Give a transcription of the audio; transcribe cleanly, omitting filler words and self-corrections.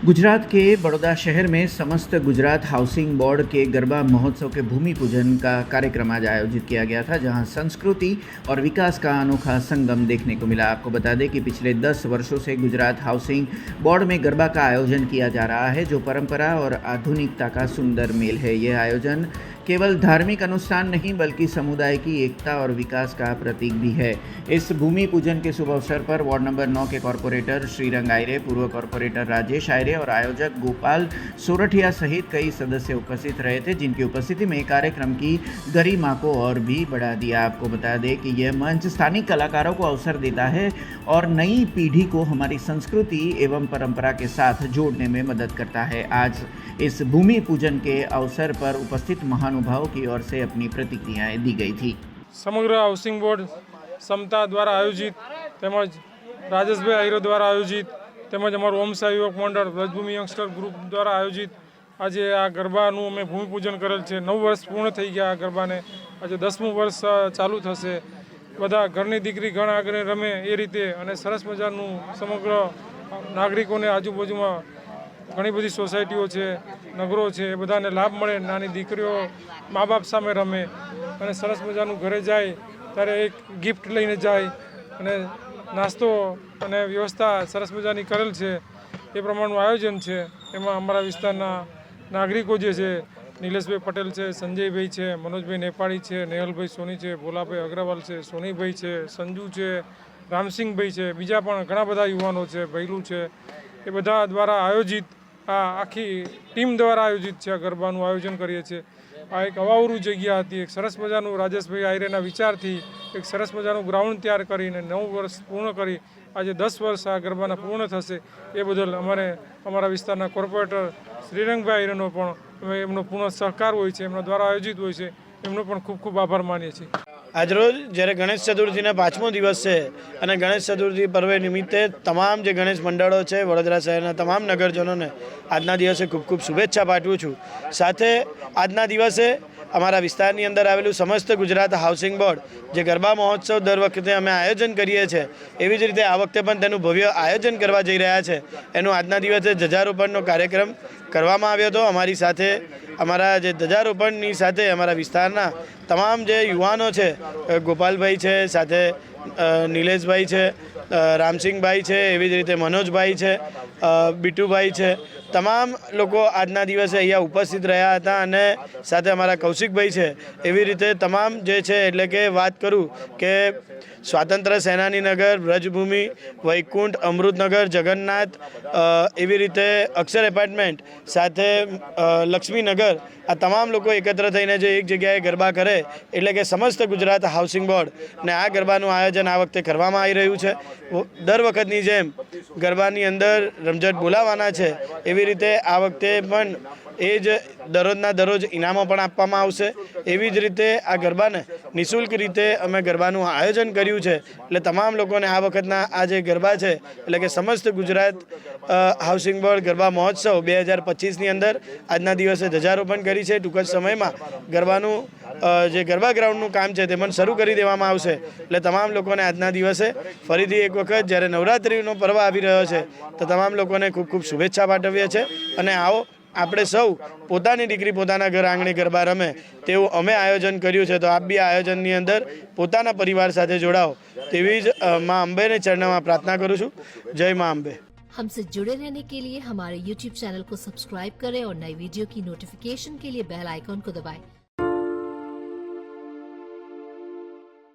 गुजरात के बड़ौदा शहर में समस्त गुजरात हाउसिंग बोर्ड के गरबा महोत्सव के भूमि पूजन का कार्यक्रम आज आयोजित किया गया था, जहां संस्कृति और विकास का अनोखा संगम देखने को मिला। आपको बता दें कि पिछले 10 वर्षों से गुजरात हाउसिंग बोर्ड में गरबा का आयोजन किया जा रहा है, जो परंपरा और आधुनिकता का सुंदर मेल है। यह आयोजन केवल धार्मिक अनुष्ठान नहीं बल्कि समुदाय की एकता और विकास का प्रतीक भी है। इस भूमि पूजन के शुभ अवसर पर वार्ड नंबर 9 के कॉरपोरेटर श्रीरंग आयरे, पूर्व कॉरपोरेटर राजेश आयरे और आयोजक गोपाल सोरठिया सहित कई सदस्य उपस्थित रहे थे, जिनकी उपस्थिति में कार्यक्रम की गरिमा को और भी बढ़ा दिया। आपको बता दें कि यह मंच स्थानीय कलाकारों को अवसर देता है और नई पीढ़ी को हमारी संस्कृति एवं परंपरा के साथ जोड़ने में मदद करता है। आज इस भूमि पूजन के अवसर पर उपस्थित महानुभावों की ओर से अपनी प्रतिक्रियाएं दी गई थी। समग्र हाउसिंग बोर्ड समता द्वारा आयोजित તેમજ રાજેશભાઈ આયરો द्वारा आयोजित તેમજ અમારું ઓમ સાઈ યુવક મંડળ વ્રજભૂમિ યંગસ્ટર ગ્રુપ દ્વારા આયોજિત આજે આ ગરબાનું અમે ભૂમિપૂજન કરેલ છે। 9 વર્ષ પૂર્ણ થઈ ગયા આ ગરબાને, આજે 10મું વર્ષ ચાલુ થશે। બધા ઘરની દીકરી ઘણ આગળ રમે એ રીતે અને સરસ મજાનું સમગ્ર નાગરિકોને આજુબાજુમાં ઘણી બધી સોસાયટીઓ છે, નગરો છે, એ બધાને લાભ મળે। નાની દીકરીઓ મા બાપ સામે રમે અને સરસ મજાનું ઘરે જાય ત્યારે એક ગિફ્ટ લઈને જાય અને નાસ્તો અને વ્યવસ્થા સરસ મજાની કરેલ છે। એ પ્રમાણનું આયોજન છે। એમાં અમારા વિસ્તારના નાગરિકો જે છે, નિલેશભાઈ પટેલ છે, સંજયભાઈ છે, મનોજભાઈ નેપાળી છે, નેહલભાઈ સોની છે, ભોલાભાઈ અગ્રવાલ છે, સોનીભાઈ છે, સંજુ છે, રામસિંહભાઈ છે, બીજા પણ ઘણા બધા યુવાનો છે, ભૈલું છે, એ બધા દ્વારા આયોજિત આ આખી ટીમ દ્વારા આયોજિત છે। આ ગરબાનું આયોજન કરીએ છીએ। આ એક અવાવરું જગ્યા હતી, એક સરસ મજાનું રાજેશભાઈ આયરેના વિચારથી એક સરસ મજાનું ગ્રાઉન્ડ તૈયાર કરીને 9 વર્ષ પૂર્ણ કરી આજે 10 વર્ષ આ ગરબાના પૂર્ણ થશે। એ બદલ અમારે અમારા વિસ્તારના કોર્પોરેટર શ્રીરંગભાઈ આયરેનો પણ અમે એમનો પૂર્ણ સહકાર હોય છે, એમના દ્વારા આયોજિત હોય છે, એમનો પણ ખૂબ ખૂબ આભાર માનીએ છીએ। આજરોજ જ્યારે ગણેશ ચતુર્થીના 5મો દિવસ છે અને ગણેશ ચતુર્થી પર્વ નિમિત્તે તમામ જે ગણેશ મંડળો છે વડોદરા શહેરના તમામ નગરજનોને આજના દિવસે ખૂબ ખૂબ શુભેચ્છા પાઠવું છું। સાથે આજના દિવસે અમારા વિસ્તારની અંદર આવેલું સમસ્ત ગુજરાત હાઉસિંગ બોર્ડ જે ગરબા મહોત્સવ દર વખતે અમે આયોજન કરીએ છીએ, એવી જ રીતે આ વખતે પણ તેનું ભવ્ય આયોજન કરવા જઈ રહ્યા છે। એનું આજના દિવસે ધ્વજારોપણનો કાર્યક્રમ કરવામાં આવ્યો હતો। અમારી સાથે અમારા જે ધ્વજારોપણની સાથે અમારા વિસ્તારના તમામ જે યુવાનો છે, ગોપાલભાઈ છે, સાથે નિલેશભાઈ છે, રામસિંહભાઈ છે, એવી જ રીતે મનોજભાઈ છે, બીટુભાઈ છે, તમામ લોકો આજના દિવસે અહીંયા ઉપસ્થિત રહ્યા હતા અને સાથે અમારા કૌશિકભાઈ છે। એવી રીતે તમામ જે છે, એટલે કે વાત કરું કે સ્વાતંત્ર્ય સેનાની નગર, વ્રજભૂમિ, વૈકુંઠ, અમૃતનગર, જગન્નાથ, એવી રીતે અક્ષર એપાર્ટમેન્ટ, સાથે લક્ષ્મીનગર, આ તમામ લોકો એકત્ર થઈને જે એક જગ્યાએ ગરબા કરે એટલે કે સમસ્ત ગુજરાત હાઉસિંગ બોર્ડ ને આ ગરબાનું આયોજન આ વખતે કરવામાં આવી રહ્યું છે। દર વખતની જેમ ગરબાની અંદર રમઝટ બોલાવવાના છે, એવી રીતે આ વખતે પણ એ જ દરરોજના દરરોજ ઇનામો પણ આપવામાં આવશે। એવી જ રીતે આ ગરબાને નિઃશુલ્ક રીતે અમે ગરબાનું આયોજન કર્યું છે। એટલે તમામ લોકોને આ વખતના આ જે ગરબા છે, એટલે કે સમસ્ત ગુજરાત હાઉસિંગ બોર્ડ ગરબા મહોત્સવ 2025ની અંદર આજના દિવસે ધ્વજારોપણ કરી છે। ટૂંક જ સમયમાં ગરબાનું જે ગરબા ગ્રાઉન્ડનું કામ છે તે પણ શરૂ કરી દેવામાં આવશે। એટલે તમામ લોકોને આજના દિવસે ફરીથી એક વખત જ્યારે નવરાત્રિનો પર્વ આવી રહ્યો છે તો તમામ લોકોને ખૂબ ખૂબ શુભેચ્છા પાઠવીએ છીએ। અને આવો આપણે સૌ પોતાની દીકરી પોતાના ઘર આંગણે ગરબા રમે તેવું અમે આયોજન કર્યું છે। તો આપ બી આયોજનની અંદર પોતાના પરિવાર સાથે જોડાઓ તેવી જ માં અંબેને ચરણમાં प्रार्थना करूँ છું। जय माँ अंबे। हमसे जुड़े रहने के लिए हमारे YouTube चैनल को सब्सक्राइब करें और नई वीडियो की नोटिफिकेशन के लिए बेल आइकॉन को दबाएं।